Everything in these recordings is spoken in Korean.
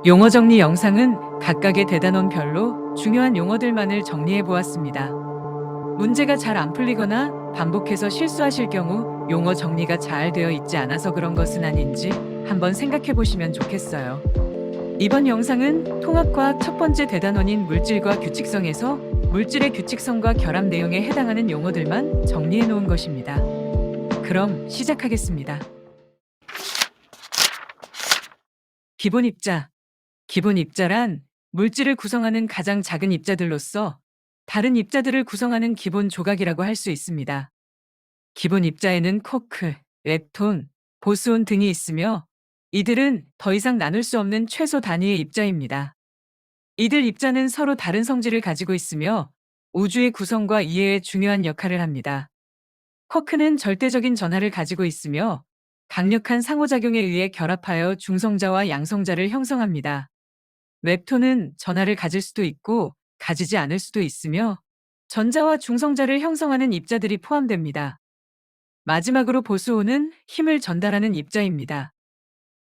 용어 정리 영상은 각각의 대단원별로 중요한 용어들만을 정리해 보았습니다. 문제가 잘 안 풀리거나 반복해서 실수하실 경우 용어 정리가 잘 되어 있지 않아서 그런 것은 아닌지 한번 생각해 보시면 좋겠어요. 이번 영상은 통합과학 첫 번째 대단원인 물질과 규칙성에서 물질의 규칙성과 결합 내용에 해당하는 용어들만 정리해 놓은 것입니다. 그럼 시작하겠습니다. 기본 입자. 기본 입자란 물질을 구성하는 가장 작은 입자들로서 다른 입자들을 구성하는 기본 조각이라고 할 수 있습니다. 기본 입자에는 쿼크, 렙톤, 보스온 등이 있으며 이들은 더 이상 나눌 수 없는 최소 단위의 입자입니다. 이들 입자는 서로 다른 성질을 가지고 있으며 우주의 구성과 이해에 중요한 역할을 합니다. 쿼크는 절대적인 전하를 가지고 있으며 강력한 상호작용에 의해 결합하여 중성자와 양성자를 형성합니다. 웹톤은 전하를 가질 수도 있고 가지지 않을 수도 있으며 전자와 중성자를 형성하는 입자들이 포함됩니다. 마지막으로 보스온은 힘을 전달하는 입자입니다.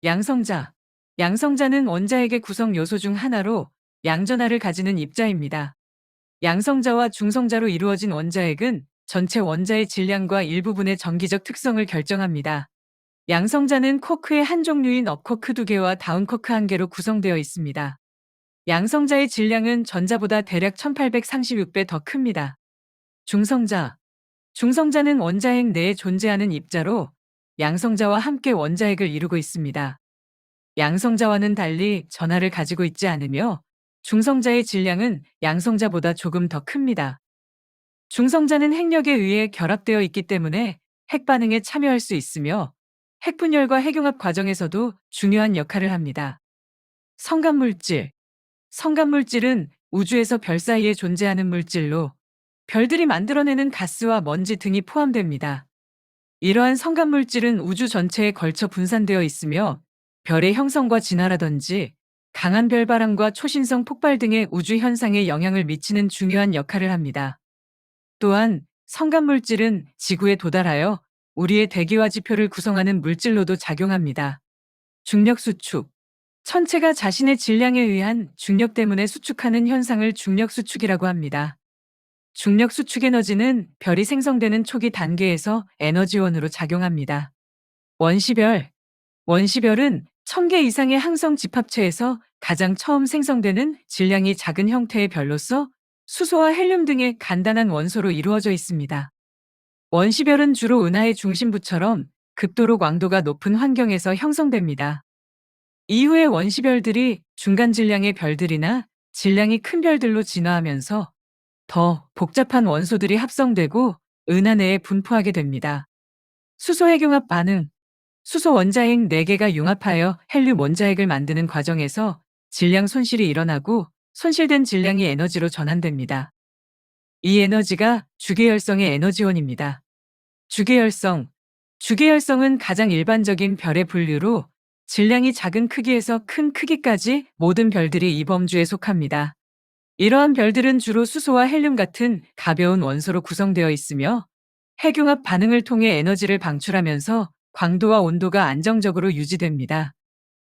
양성자. 양성자는 원자핵의 구성 요소 중 하나로 양전하를 가지는 입자입니다. 양성자와 중성자로 이루어진 원자핵은 전체 원자의 질량과 일부분의 전기적 특성을 결정합니다. 양성자는 쿼크의 한 종류인 업쿼크 2개와 다운쿼크 1개로 구성되어 있습니다. 양성자의 질량은 전자보다 대략 1836배 더 큽니다. 중성자. 중성자는 원자핵 내에 존재하는 입자로 양성자와 함께 원자핵을 이루고 있습니다. 양성자와는 달리 전하를 가지고 있지 않으며 중성자의 질량은 양성자보다 조금 더 큽니다. 중성자는 핵력에 의해 결합되어 있기 때문에 핵반응에 참여할 수 있으며 핵분열과 핵융합 과정에서도 중요한 역할을 합니다. 성간물질. 성간물질은 우주에서 별 사이에 존재하는 물질로 별들이 만들어내는 가스와 먼지 등이 포함됩니다. 이러한 성간물질은 우주 전체에 걸쳐 분산되어 있으며 별의 형성과 진화라든지 강한 별바람과 초신성 폭발 등의 우주 현상에 영향을 미치는 중요한 역할을 합니다. 또한 성간물질은 지구에 도달하여 우리의 대기와 지표를 구성하는 물질로도 작용합니다. 중력 수축. 천체가 자신의 질량에 의한 중력 때문에 수축하는 현상을 중력 수축이라고 합니다. 중력 수축 에너지는 별이 생성되는 초기 단계에서 에너지원으로 작용합니다. 원시별. 원시별은 1000개 이상의 항성 집합체에서 가장 처음 생성되는 질량이 작은 형태의 별로서 수소와 헬륨 등의 간단한 원소로 이루어져 있습니다. 원시별은 주로 은하의 중심부처럼 극도로 광도가 높은 환경에서 형성됩니다. 이후에 원시별들이 중간 질량의 별들이나 질량이 큰 별들로 진화하면서 더 복잡한 원소들이 합성되고 은하 내에 분포하게 됩니다. 수소 핵융합 반응. 수소 원자핵 4개가 융합하여 헬륨 원자핵을 만드는 과정에서 질량 손실이 일어나고 손실된 질량이 에너지로 전환됩니다. 이 에너지가 주계열성의 에너지원입니다. 주계열성. 주계열성은 가장 일반적인 별의 분류로 질량이 작은 크기에서 큰 크기까지 모든 별들이 이 범주에 속합니다. 이러한 별들은 주로 수소와 헬륨 같은 가벼운 원소로 구성되어 있으며 핵융합 반응을 통해 에너지를 방출하면서 광도와 온도가 안정적으로 유지됩니다.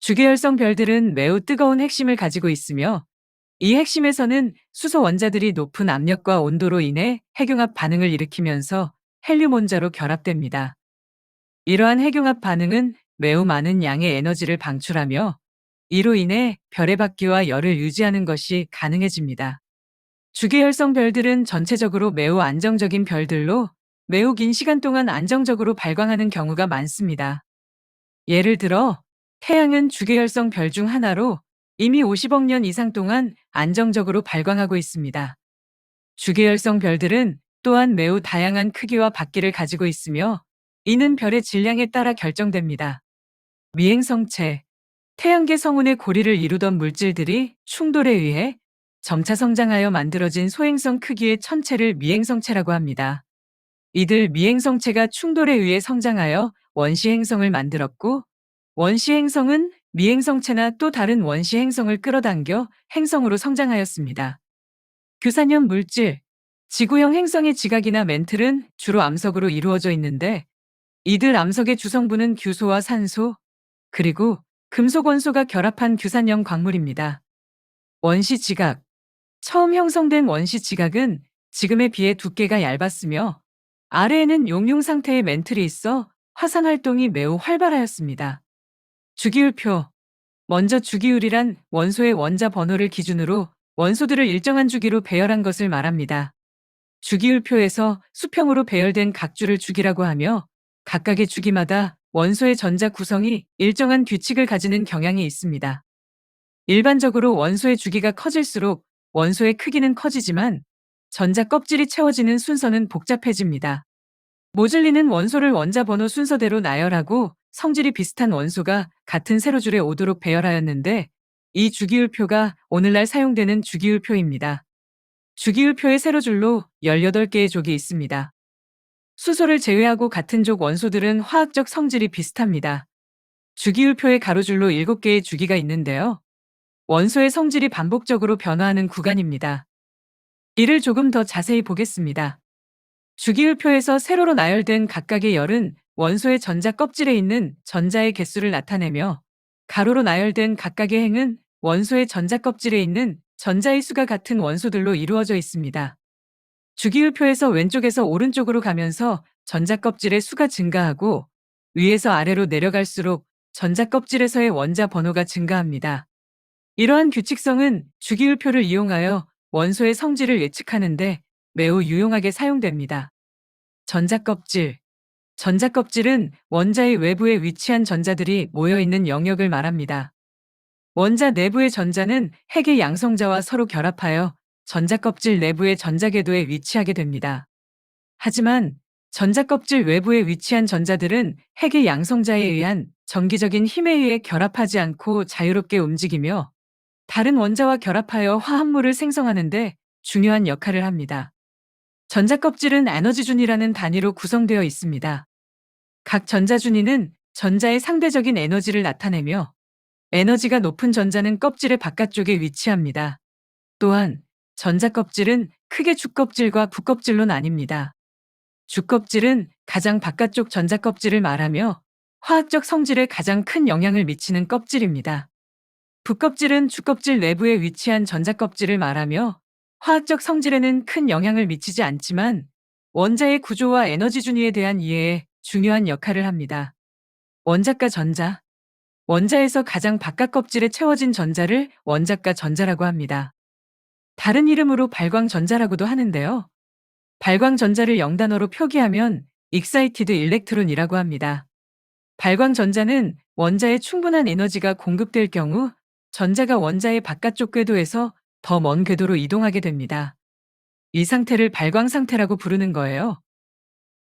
주계열성 별들은 매우 뜨거운 핵심을 가지고 있으며 이 핵심에서는 수소 원자들이 높은 압력과 온도로 인해 핵융합 반응을 일으키면서 헬륨 원자로 결합됩니다. 이러한 핵융합 반응은 매우 많은 양의 에너지를 방출하며 이로 인해 별의 바퀴와 열을 유지하는 것이 가능해집니다. 주계열성 별들은 전체적으로 매우 안정적인 별들로 매우 긴 시간 동안 안정적으로 발광하는 경우가 많습니다. 예를 들어 태양은 주계열성 별 중 하나로 이미 50억 년 이상 동안 안정적으로 발광하고 있습니다. 주계열성 별들은 또한 매우 다양한 크기와 바퀴를 가지고 있으며 이는 별의 질량에 따라 결정됩니다. 미행성체. 태양계 성운의 고리를 이루던 물질들이 충돌에 의해 점차 성장하여 만들어진 소행성 크기의 천체를 미행성체라고 합니다. 이들 미행성체가 충돌에 의해 성장하여 원시행성을 만들었고, 원시행성은 미행성체나 또 다른 원시행성을 끌어당겨 행성으로 성장하였습니다. 규산염 물질. 지구형 행성의 지각이나 멘틀은 주로 암석으로 이루어져 있는데 이들 암석의 주성분은 규소와 산소, 그리고 금속 원소가 결합한 규산형 광물입니다. 원시 지각. 처음 형성된 원시 지각은 지금에 비해 두께가 얇았으며 아래에는 용융 상태의 멘틀이 있어 화산 활동이 매우 활발하였습니다. 주기율표. 먼저 주기율이란 원소의 원자 번호를 기준으로 원소들을 일정한 주기로 배열한 것을 말합니다. 주기율표에서 수평으로 배열된 각 줄을 주기라고 하며 각각의 주기마다 원소의 전자 구성이 일정한 규칙을 가지는 경향이 있습니다. 일반적으로 원소의 주기가 커질수록 원소의 크기는 커지지만 전자 껍질이 채워지는 순서는 복잡해집니다. 모질리는 원소를 원자 번호 순서대로 나열하고 성질이 비슷한 원소가 같은 세로줄에 오도록 배열하였는데 이 주기율표가 오늘날 사용되는 주기율표입니다. 주기율표의 세로줄로 18개의 족이 있습니다. 수소를 제외하고 같은 족 원소들은 화학적 성질이 비슷합니다. 주기율표의 가로줄로 7개의 주기가 있는데요. 원소의 성질이 반복적으로 변화하는 구간입니다. 이를 조금 더 자세히 보겠습니다. 주기율표에서 세로로 나열된 각각의 열은 원소의 전자 껍질에 있는 전자의 개수를 나타내며 가로로 나열된 각각의 행은 원소의 전자 껍질에 있는 전자의 수가 같은 원소들로 이루어져 있습니다. 주기율표에서 왼쪽에서 오른쪽으로 가면서 전자 껍질의 수가 증가하고 위에서 아래로 내려갈수록 전자 껍질에서의 원자 번호가 증가합니다. 이러한 규칙성은 주기율표를 이용하여 원소의 성질을 예측하는데 매우 유용하게 사용됩니다. 전자껍질. 전자껍질은 원자의 외부에 위치한 전자들이 모여있는 영역을 말합니다. 원자 내부의 전자는 핵의 양성자와 서로 결합하여 전자껍질 내부의 전자궤도에 위치하게 됩니다. 하지만 전자껍질 외부에 위치한 전자들은 핵의 양성자에 의한 정기적인 힘에 의해 결합하지 않고 자유롭게 움직이며 다른 원자와 결합하여 화합물을 생성하는데 중요한 역할을 합니다. 전자껍질은 에너지준이라는 단위로 구성되어 있습니다. 각 전자준위는 전자의 상대적인 에너지를 나타내며 에너지가 높은 전자는 껍질의 바깥쪽에 위치합니다. 또한 전자껍질은 크게 주껍질과 부껍질로 나뉩니다. 주껍질은 가장 바깥쪽 전자껍질을 말하며 화학적 성질에 가장 큰 영향을 미치는 껍질입니다. 부껍질은 주껍질 내부에 위치한 전자껍질을 말하며 화학적 성질에는 큰 영향을 미치지 않지만 원자의 구조와 에너지 준위에 대한 이해에 중요한 역할을 합니다. 원자과 전자. 원자에서 가장 바깥 껍질에 채워진 전자를 원자과 전자라고 합니다. 다른 이름으로 발광전자라고도 하는데요. 발광전자를 영단어로 표기하면 익사이티드 일렉트론이라고 합니다. 발광전자는 원자에 충분한 에너지가 공급될 경우 전자가 원자의 바깥쪽 궤도에서 더 먼 궤도로 이동하게 됩니다. 이 상태를 발광 상태라고 부르는 거예요.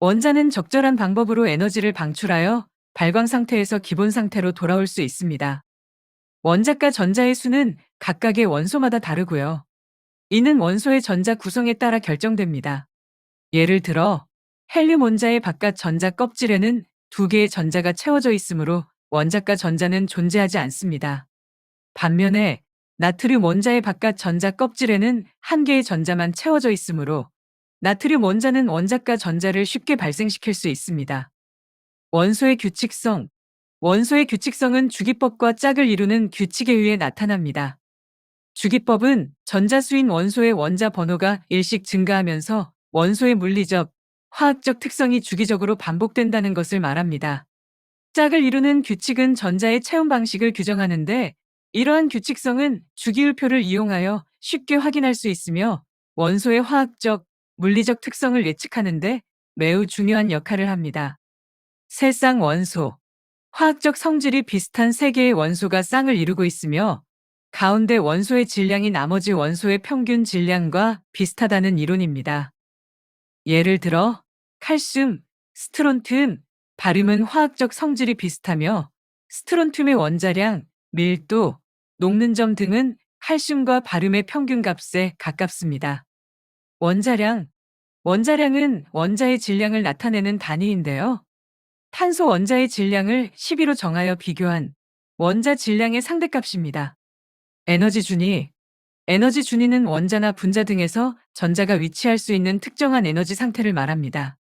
원자는 적절한 방법으로 에너지를 방출하여 발광 상태에서 기본 상태로 돌아올 수 있습니다. 원자과 전자의 수는 각각의 원소마다 다르고요. 이는 원소의 전자 구성에 따라 결정됩니다. 예를 들어 헬륨 원자의 바깥 전자 껍질에는 2개의 전자가 채워져 있으므로 원자과 전자는 존재하지 않습니다. 반면에 나트륨 원자의 바깥 전자 껍질에는 1개의 전자만 채워져 있으므로 나트륨 원자는 원자과 전자를 쉽게 발생시킬 수 있습니다. 원소의 규칙성. 원소의 규칙성은 주기법과 짝을 이루는 규칙에 의해 나타납니다. 주기법은 전자수인 원소의 원자 번호가 일씩 증가하면서 원소의 물리적, 화학적 특성이 주기적으로 반복된다는 것을 말합니다. 짝을 이루는 규칙은 전자의 체험 방식을 규정하는데 이러한 규칙성은 주기율표를 이용하여 쉽게 확인할 수 있으며 원소의 화학적, 물리적 특성을 예측하는데 매우 중요한 역할을 합니다. 세 쌍원소. 화학적 성질이 비슷한 3개의 원소가 쌍을 이루고 있으며 가운데 원소의 질량이 나머지 원소의 평균 질량과 비슷하다는 이론입니다. 예를 들어 칼슘, 스트론튬, 바륨은 화학적 성질이 비슷하며 스트론튬의 원자량, 밀도, 녹는 점 등은 칼슘과 바륨의 평균값에 가깝습니다. 원자량. 원자량은 원자의 질량을 나타내는 단위인데요. 탄소 원자의 질량을 12로 정하여 비교한 원자 질량의 상대값입니다. 에너지 준위. 에너지 준위는 원자나 분자 등에서 전자가 위치할 수 있는 특정한 에너지 상태를 말합니다.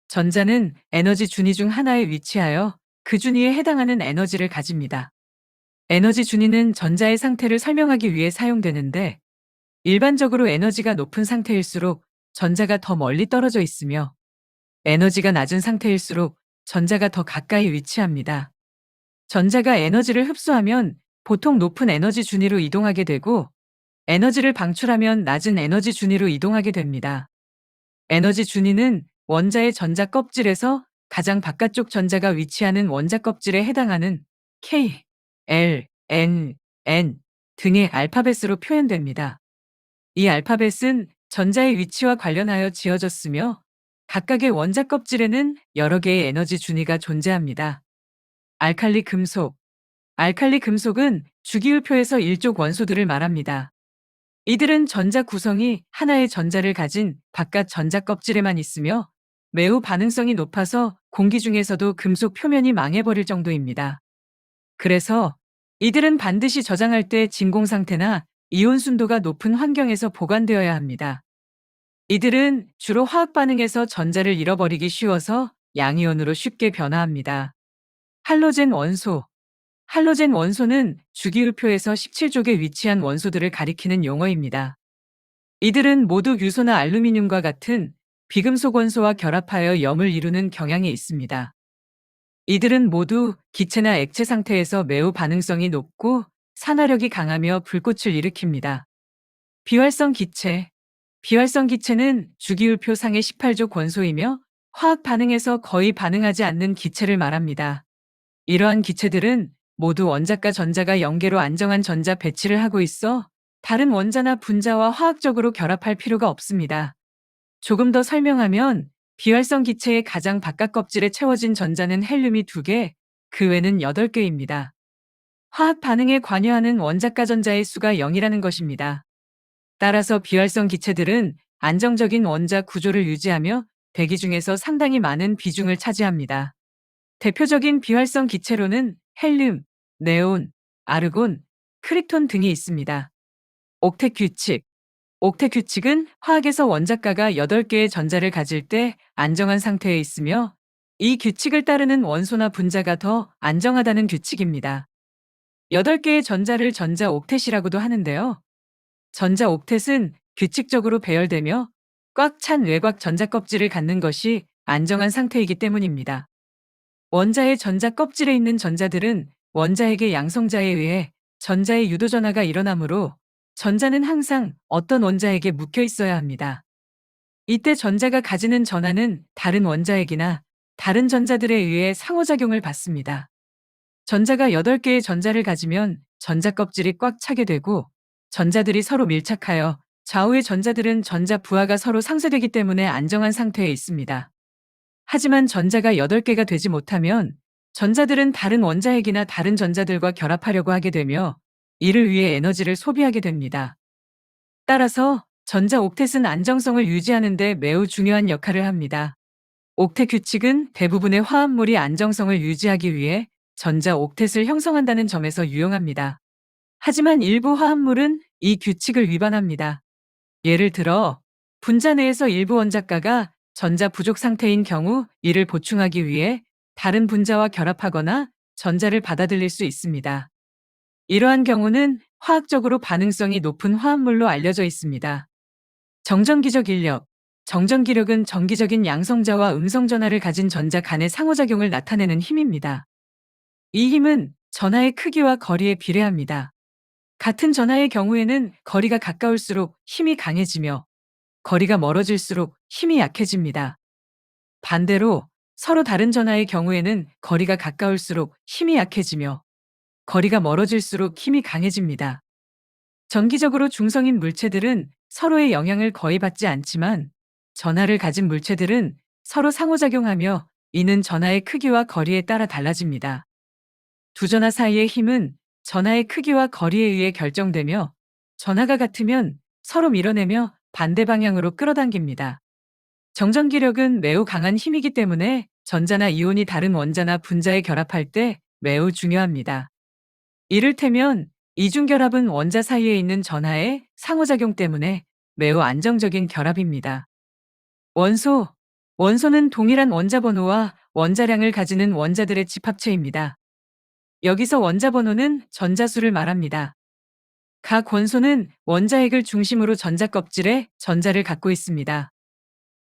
전자는 에너지 준위 중 하나에 위치하여 그 준위에 해당하는 에너지를 가집니다. 에너지 준위는 전자의 상태를 설명하기 위해 사용되는데, 일반적으로 에너지가 높은 상태일수록 전자가 더 멀리 떨어져 있으며, 에너지가 낮은 상태일수록 전자가 더 가까이 위치합니다. 전자가 에너지를 흡수하면 보통 높은 에너지 준위로 이동하게 되고, 에너지를 방출하면 낮은 에너지 준위로 이동하게 됩니다. 에너지 준위는 원자의 전자 껍질에서 가장 바깥쪽 전자가 위치하는 원자 껍질에 해당하는 K, L, N 등의 알파벳으로 표현됩니다. 이 알파벳은 전자의 위치와 관련하여 지어졌으며, 각각의 원자 껍질에는 여러 개의 에너지 준위가 존재합니다. 알칼리 금속. 알칼리 금속은 주기율표에서 일족 원소들을 말합니다. 이들은 전자 구성이 하나의 전자를 가진 바깥 전자 껍질에만 있으며, 매우 반응성이 높아서 공기 중에서도 금속 표면이 망해버릴 정도입니다. 그래서 이들은 반드시 저장할 때 진공 상태나 이온 순도가 높은 환경에서 보관되어야 합니다. 이들은 주로 화학 반응에서 전자를 잃어버리기 쉬워서 양이온으로 쉽게 변화합니다. 할로젠 원소. 할로젠 원소는 주기율표에서 17족에 위치한 원소들을 가리키는 용어입니다. 이들은 모두 유소나 알루미늄과 같은 비금속 원소와 결합하여 염을 이루는 경향이 있습니다. 이들은 모두 기체나 액체 상태에서 매우 반응성이 높고 산화력이 강하며 불꽃을 일으킵니다. 비활성 기체. 비활성 기체는 주기율표 상의 18족 원소이며, 화학 반응에서 거의 반응하지 않는 기체를 말합니다. 이러한 기체들은 모두 원자과 전자가 연계로 안정한 전자 배치를 하고 있어 다른 원자나 분자와 화학적으로 결합할 필요가 없습니다. 조금 더 설명하면, 비활성 기체의 가장 바깥 껍질에 채워진 전자는 헬륨이 2개, 그 외는 8개입니다. 화학 반응에 관여하는 원자과 전자의 수가 0이라는 것입니다. 따라서 비활성 기체들은 안정적인 원자 구조를 유지하며 대기 중에서 상당히 많은 비중을 차지합니다. 대표적인 비활성 기체로는 헬륨, 네온, 아르곤, 크립톤 등이 있습니다. 옥텟 규칙. 옥텟 규칙은 화학에서 원자가가 8개의 전자를 가질 때 안정한 상태에 있으며, 이 규칙을 따르는 원소나 분자가 더 안정하다는 규칙입니다. 8개의 전자를 전자 옥텟이라고도 하는데요. 전자 옥텟은 규칙적으로 배열되며 꽉 찬 외곽 전자 껍질을 갖는 것이 안정한 상태이기 때문입니다. 원자의 전자 껍질에 있는 전자들은 원자핵의 양성자에 의해 전자의 유도 전하가 일어나므로, 전자는 항상 어떤 원자핵에 묶여 있어야 합니다. 이때 전자가 가지는 전하는 다른 원자핵이나 다른 전자들에 의해 상호작용을 받습니다. 전자가 8개의 전자를 가지면 전자 껍질이 꽉 차게 되고, 전자들이 서로 밀착하여 좌우의 전자들은 전자 부하가 서로 상쇄되기 때문에 안정한 상태에 있습니다. 하지만 전자가 8개가 되지 못하면 전자들은 다른 원자핵이나 다른 전자들과 결합하려고 하게 되며, 이를 위해 에너지를 소비하게 됩니다. 따라서 전자 옥텟은 안정성을 유지하는 데 매우 중요한 역할을 합니다. 옥텟 규칙은 대부분의 화합물이 안정성을 유지하기 위해 전자 옥텟을 형성한다는 점에서 유용합니다. 하지만 일부 화합물은 이 규칙을 위반합니다. 예를 들어, 분자 내에서 일부 원자가가 전자 부족 상태인 경우 이를 보충하기 위해 다른 분자와 결합하거나 전자를 받아들일 수 있습니다. 이러한 경우는 화학적으로 반응성이 높은 화합물로 알려져 있습니다. 정전기적 인력. 정전기력은 정기적인 양성자와 음성전하를 가진 전자 간의 상호작용을 나타내는 힘입니다. 이 힘은 전하의 크기와 거리에 비례합니다. 같은 전하의 경우에는 거리가 가까울수록 힘이 강해지며, 거리가 멀어질수록 힘이 약해집니다. 반대로 서로 다른 전하의 경우에는 거리가 가까울수록 힘이 약해지며, 거리가 멀어질수록 힘이 강해집니다. 정기적으로 중성인 물체들은 서로의 영향을 거의 받지 않지만, 전하를 가진 물체들은 서로 상호작용하며, 이는 전하의 크기와 거리에 따라 달라집니다. 두 전하 사이의 힘은 전하의 크기와 거리에 의해 결정되며, 전하가 같으면 서로 밀어내며 반대 방향으로 끌어당깁니다. 정전기력은 매우 강한 힘이기 때문에 전자나 이온이 다른 원자나 분자에 결합할 때 매우 중요합니다. 이를테면 이중결합은 원자 사이에 있는 전하의 상호작용 때문에 매우 안정적인 결합입니다. 원소. 원소는 동일한 원자 번호와 원자량을 가지는 원자들의 집합체입니다. 여기서 원자 번호는 전자수를 말합니다. 각 원소는 원자핵을 중심으로 전자 껍질에 전자를 갖고 있습니다.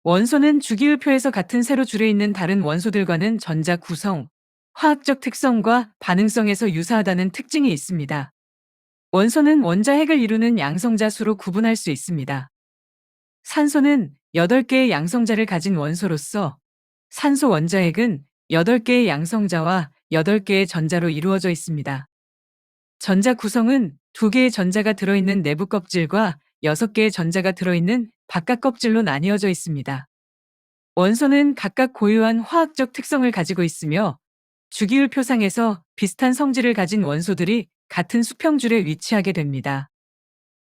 원소는 주기율표에서 같은 세로 줄에 있는 다른 원소들과는 전자 구성, 화학적 특성과 반응성에서 유사하다는 특징이 있습니다. 원소는 원자핵을 이루는 양성자 수로 구분할 수 있습니다. 산소는 8개의 양성자를 가진 원소로서 산소 원자핵은 8개의 양성자와 8개의 전자로 이루어져 있습니다. 전자 구성은 2개의 전자가 들어있는 내부 껍질과 6개의 전자가 들어있는 바깥 껍질로 나뉘어져 있습니다. 원소는 각각 고유한 화학적 특성을 가지고 있으며 주기율표상에서 비슷한 성질을 가진 원소들이 같은 수평줄에 위치하게 됩니다.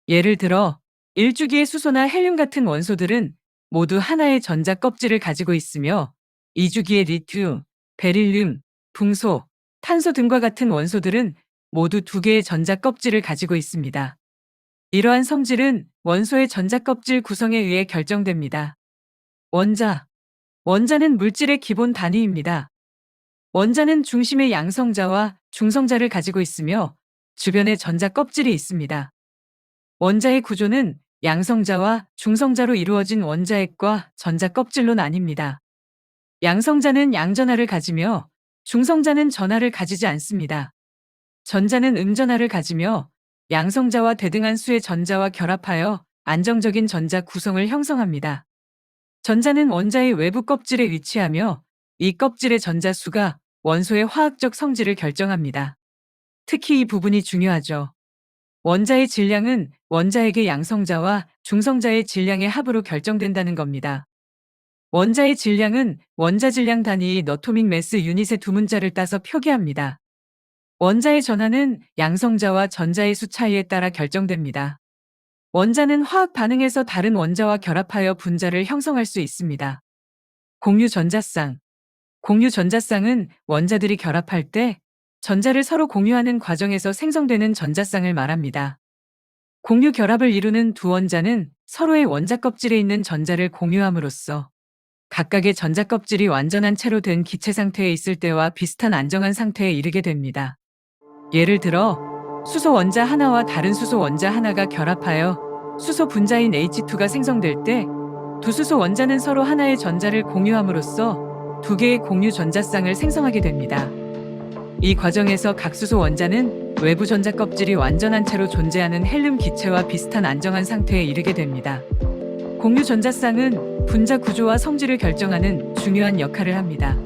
예를 들어 1주기의 수소나 헬륨 같은 원소들은 모두 하나의 전자 껍질을 가지고 있으며 2주기의 리튬, 베릴륨, 붕소, 탄소 등과 같은 원소들은 모두 2개의 전자 껍질을 가지고 있습니다. 이러한 성질은 원소의 전자 껍질 구성에 의해 결정됩니다. 원자. 원자는 물질의 기본 단위입니다. 원자는 중심에 양성자와 중성자를 가지고 있으며 주변에 전자 껍질이 있습니다. 원자의 구조는 양성자와 중성자로 이루어진 원자핵과 전자 껍질로 나뉩니다. 양성자는 양전하를 가지며 중성자는 전하를 가지지 않습니다. 전자는 음전하를 가지며 양성자와 대등한 수의 전자와 결합하여 안정적인 전자 구성을 형성합니다. 전자는 원자의 외부 껍질에 위치하며 이 껍질의 전자 수가 원소의 화학적 성질을 결정합니다. 특히 이 부분이 중요하죠. 원자의 질량은 원자핵의 양성자와 중성자의 질량의 합으로 결정된다는 겁니다. 원자의 질량은 원자 질량 단위 너토믹 매스 유닛의 두 문자를 따서 표기합니다. 원자의 전하는 양성자와 전자의 수 차이에 따라 결정됩니다. 원자는 화학 반응에서 다른 원자와 결합하여 분자를 형성할 수 있습니다. 공유 전자쌍. 공유 전자쌍은 원자들이 결합할 때 전자를 서로 공유하는 과정에서 생성되는 전자쌍을 말합니다. 공유 결합을 이루는 두 원자는 서로의 원자 껍질에 있는 전자를 공유함으로써 각각의 전자 껍질이 완전한 채로 된 기체 상태에 있을 때와 비슷한 안정한 상태에 이르게 됩니다. 예를 들어 수소 원자 하나와 다른 수소 원자 하나가 결합하여 수소 분자인 H2가 생성될 때 두 수소 원자는 서로 하나의 전자를 공유함으로써 2개의 공유 전자쌍을 생성하게 됩니다. 이 과정에서 각 수소 원자는 외부 전자 껍질이 완전한 채로 존재하는 헬륨 기체와 비슷한 안정한 상태에 이르게 됩니다. 공유 전자쌍은 분자 구조와 성질을 결정하는 중요한 역할을 합니다.